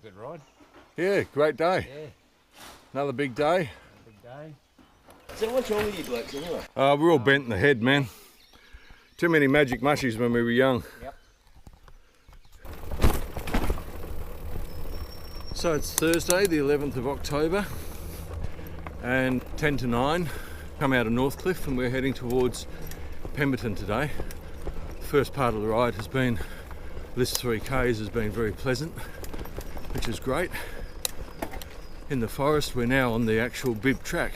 good ride. Yeah, great day. Yeah. Another big day. Big day. So what's wrong with you blokes anyway? We're all bent in the head, man. Too many magic mushies when we were young. Yep. So it's Thursday, the 11th of October, and 10 to 9. Come out of Northcliffe and we're heading towards Pemberton today. The first part of the ride has been, this 3Ks has been very pleasant, which is great. In the forest, we're now on the actual bib track.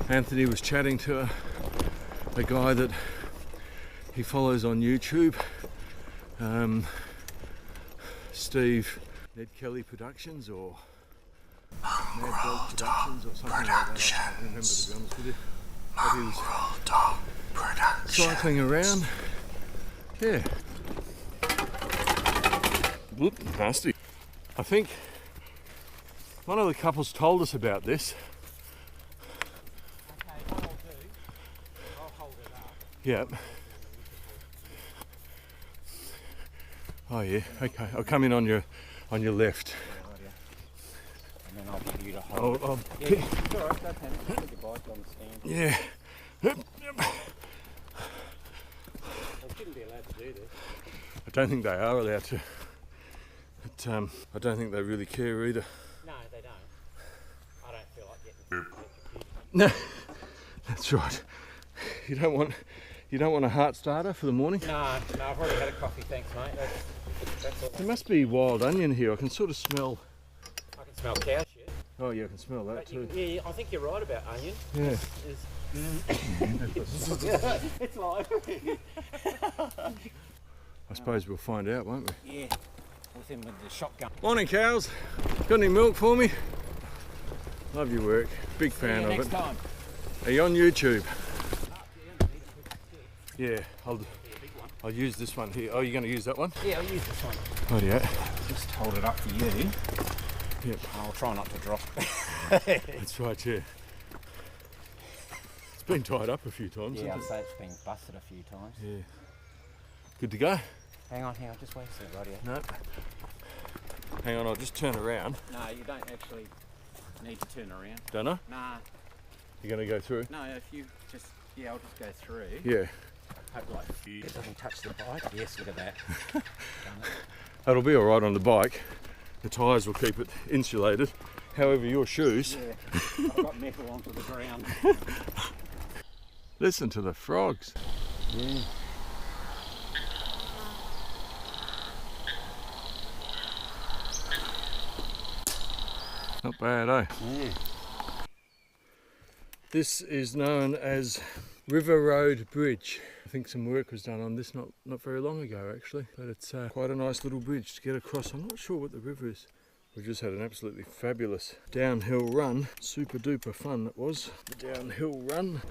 Anthony was chatting to a guy that he follows on YouTube, Steve Ned Kelly Productions or Mad Dog Productions or something like that. I can't remember, to be honest with you. But he was cycling around. Yeah. Whoop, nasty. I think one of the couples told us about this. Okay, what I'll do, I'll hold it up. Yep. Oh yeah, okay. I'll come in on your left. And then I'll get you to hold I'll it. Yeah, it's alright, don't panic. Just put your bike on the stand. yeah. I shouldn't be allowed to do this. I don't think they are allowed to. But I don't think they really care either. No, they don't. I don't feel like getting electrocuted. No, that's right. You don't want a heart starter for the morning? No, I've already had a coffee, thanks mate. That's all. There must be wild onion here. I can sort of smell. I can smell cow shit. Oh yeah, I can smell that But too. yeah, I think you're right about onion. Yeah. It's like... I suppose we'll find out, won't we? Yeah, with him with the shotgun. Morning, cows. Got any milk for me? Love your work. Big fan of Next it. time. Are you on YouTube? Yeah, I'll use this one here. Oh, you're going to use that one? Yeah, I'll use this one. Oh yeah. Just hold it up for you. Yep. I'll try not to drop. That's right, yeah. It's been tied up a few times, Yeah, I'd hasn't say it's been busted a few times. it? Yeah. Good to go? Hang on, just wait a second, radio. No. Hang on, I'll just turn around. No, you don't actually need to turn around. Don't I? Nah, You're going to go through? no, if you just, yeah, I'll just go through. Yeah. Hope like it doesn't touch the bike. Yes, look at that. That'll be all right on the bike. The tyres will keep it insulated. However, your shoes... Yeah, I've got metal onto the ground. Listen to the frogs. Yeah. Not bad, eh? Yeah. This is known as River Road Bridge. I think some work was done on this not very long ago actually, but it's quite a nice little bridge to get across. I'm not sure what the river is. We just had an absolutely fabulous downhill run. Super duper fun it was, the downhill run.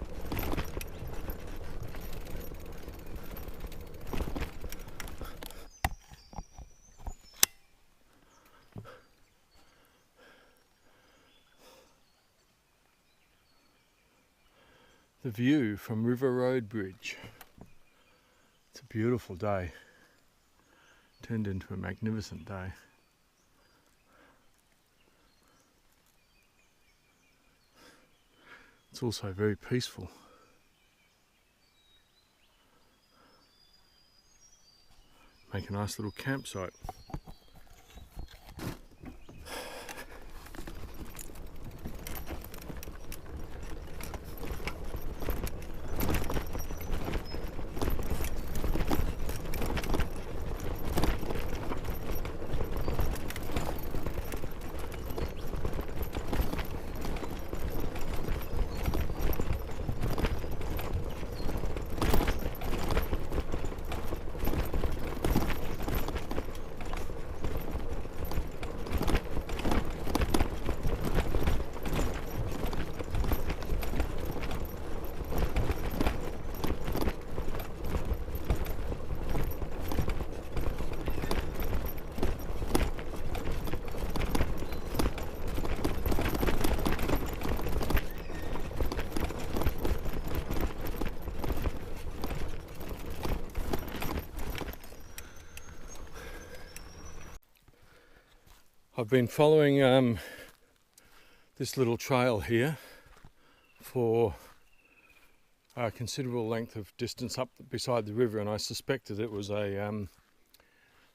The view from River Road Bridge. It's a beautiful day. Turned into a magnificent day. It's also very peaceful. Make a nice little campsite. I've been following this little trail here for a considerable length of distance up beside the river, and I suspected it was an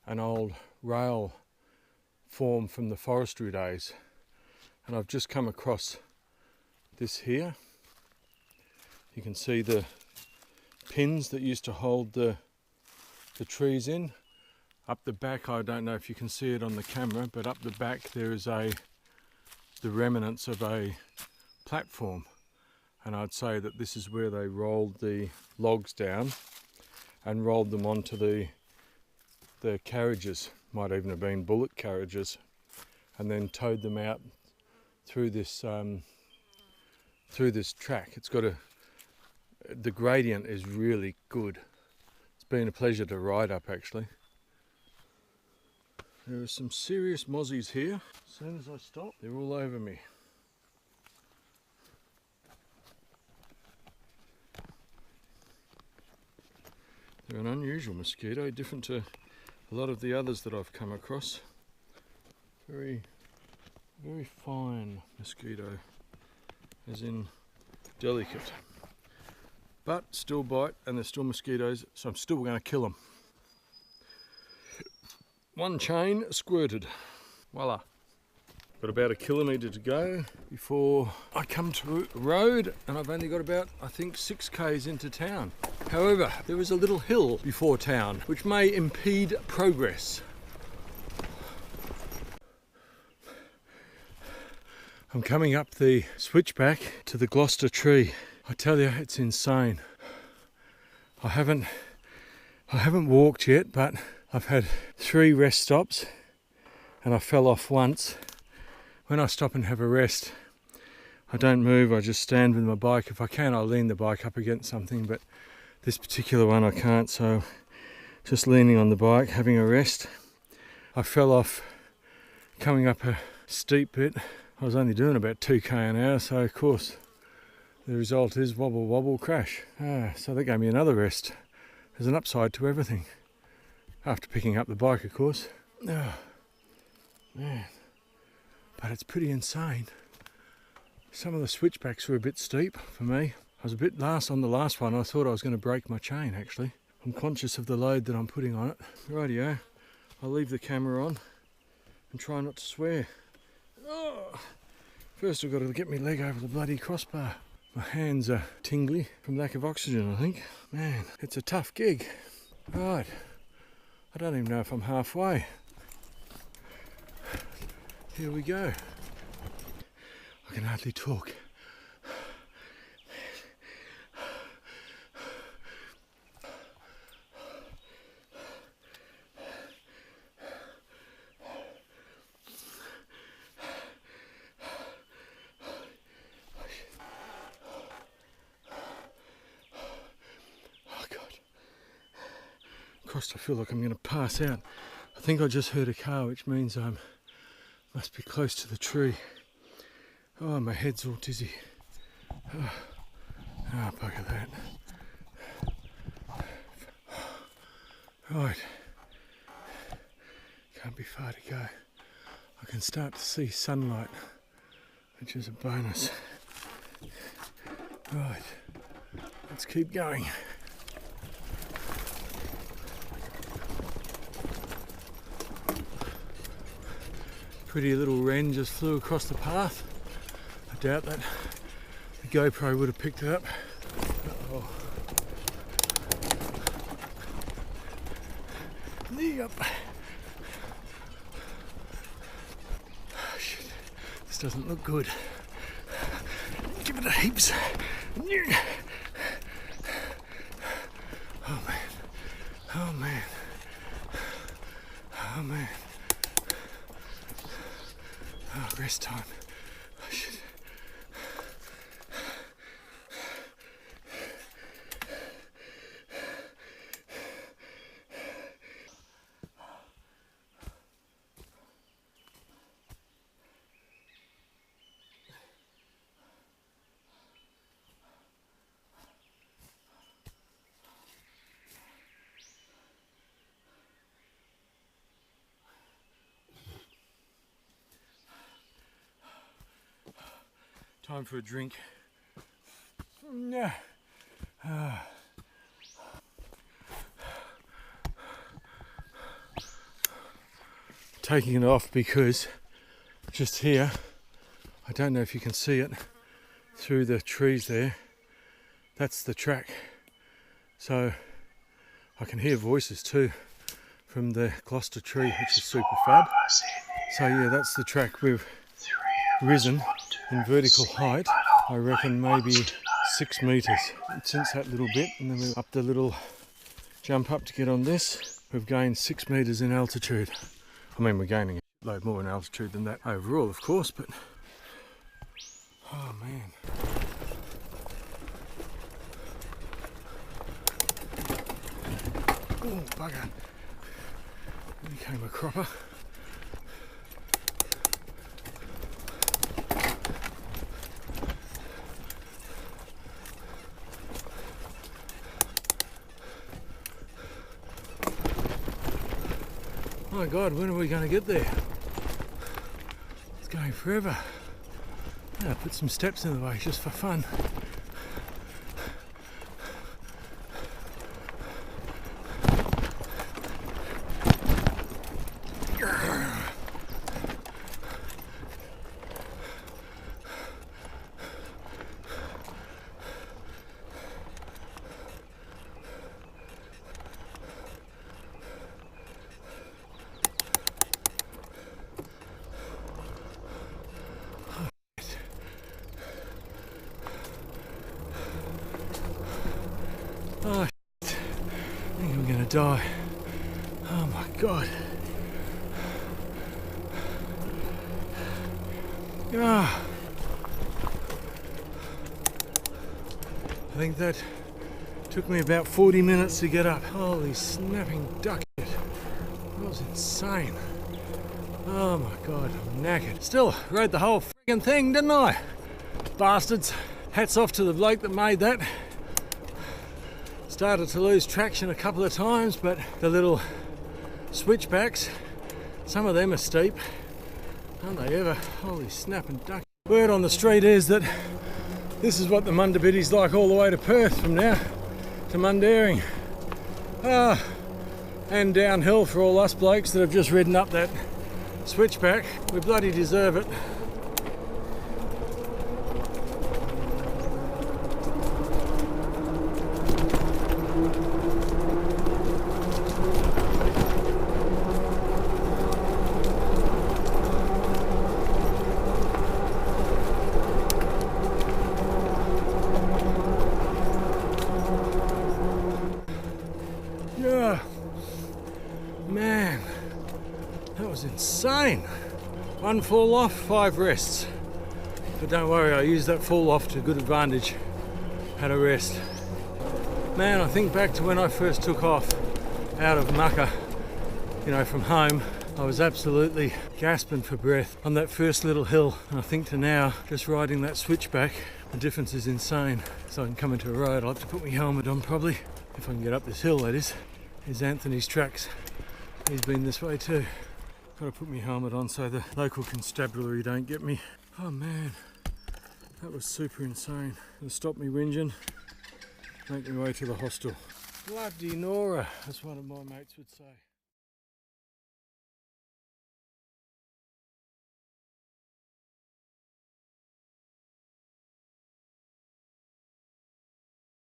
old rail form from the forestry days. And I've just come across this here. You can see the pins that used to hold the trees in. Up the back, I don't know if you can see it on the camera, but up the back there is the remnants of a platform, and I'd say that this is where they rolled the logs down and rolled them onto the carriages. Might even have been bullock carriages, and then towed them out through this track. It's got the gradient is really good. It's been a pleasure to ride up, actually. There are some serious mozzies here. As soon as I stop, they're all over me. They're an unusual mosquito, different to a lot of the others that I've come across. Very, very fine mosquito, as in delicate. But still bite, and they're still mosquitoes, so I'm still going to kill them. One chain squirted. Voila. Got about 1 kilometre to go before I come to a road, and I've only got about, I think, 6 k's into town. However, there is a little hill before town which may impede progress. I'm coming up the switchback to the Gloucester tree. I tell you, it's insane. I haven't walked yet, but I've had 3 rest stops, and I fell off once. When I stop and have a rest, I don't move, I just stand with my bike. If I can, I'll lean the bike up against something, but this particular one I can't, so just leaning on the bike, having a rest. I fell off coming up a steep bit. I was only doing about 2k an hour, so of course the result is wobble wobble crash. So that gave me another rest. There's an upside to everything. After picking up the bike, of course. Oh, man. But it's pretty insane. Some of the switchbacks were a bit steep for me. I was a bit on the last one. I thought I was going to break my chain, actually. I'm conscious of the load that I'm putting on it. Rightio, I'll leave the camera on and try not to swear. Oh. First I've got to get my leg over the bloody crossbar. My hands are tingly from lack of oxygen, I think. Man, it's a tough gig. Right, I don't even know if I'm halfway. Here we go. I can hardly talk. Oh God. Christ, I feel like I'm going to pass out. I think I just heard a car, which means I'm must be close to the tree. Oh, my head's all dizzy. Oh, bugger that. Right. Can't be far to go. I can start to see sunlight, which is a bonus. Right. Let's keep going. Pretty little wren just flew across the path. I doubt that the GoPro would have picked it up. Uh-oh. Yep. Oh, shit. This doesn't look good. Give it a heaps. Oh man. Oh man. Oh man. Oh, rest time. Oh, shit. Time for a drink. Yeah. Taking it off because just here, I don't know if you can see it through the trees there, that's the track. So I can hear voices too from the Gloucester tree, which is super fab. So yeah, that's the track. We've risen in vertical height, I reckon maybe 6 meters since that little bit, and then we're up the little jump up to get on this. We've gained 6 meters in altitude. I mean, we're gaining a load more in altitude than that overall, of course, but oh man. Oh bugger, became a cropper. Oh my God, when are we going to get there? It's going forever. Yeah, put some steps in the way just for fun. Oh shit. I think I'm gonna die. Oh my God. Ah. I think that took me about 40 minutes to get up. Holy snapping duck. That was insane. Oh my God, I'm knackered. Still rode the whole friggin' thing, didn't I? Bastards. Hats off to the bloke that made that. Started to lose traction a couple of times, but the little switchbacks, some of them are steep, aren't they ever? Holy snap and duck. Word on the street is that this is what the Munda Biddi's like all the way to Perth from now to Mundaring. And downhill for all us blokes that have just ridden up that switchback. We bloody deserve it. Yeah, man, that was insane. 1 fall off, 5 rests. But don't worry, I used that fall off to good advantage. Had a rest. Man, I think back to when I first took off out of Mucka, you know, from home. I was absolutely gasping for breath on that first little hill. And I think to now, just riding that switchback, the difference is insane. So I can come into a road, I'll have to put my helmet on probably, if I can get up this hill, that is. Here's Anthony's tracks. He's been this way too. Got to put my helmet on so the local constabulary don't get me. Oh man, that was super insane. Gonna stop me whinging, make my way to the hostel. Bloody Nora, as one of my mates would say.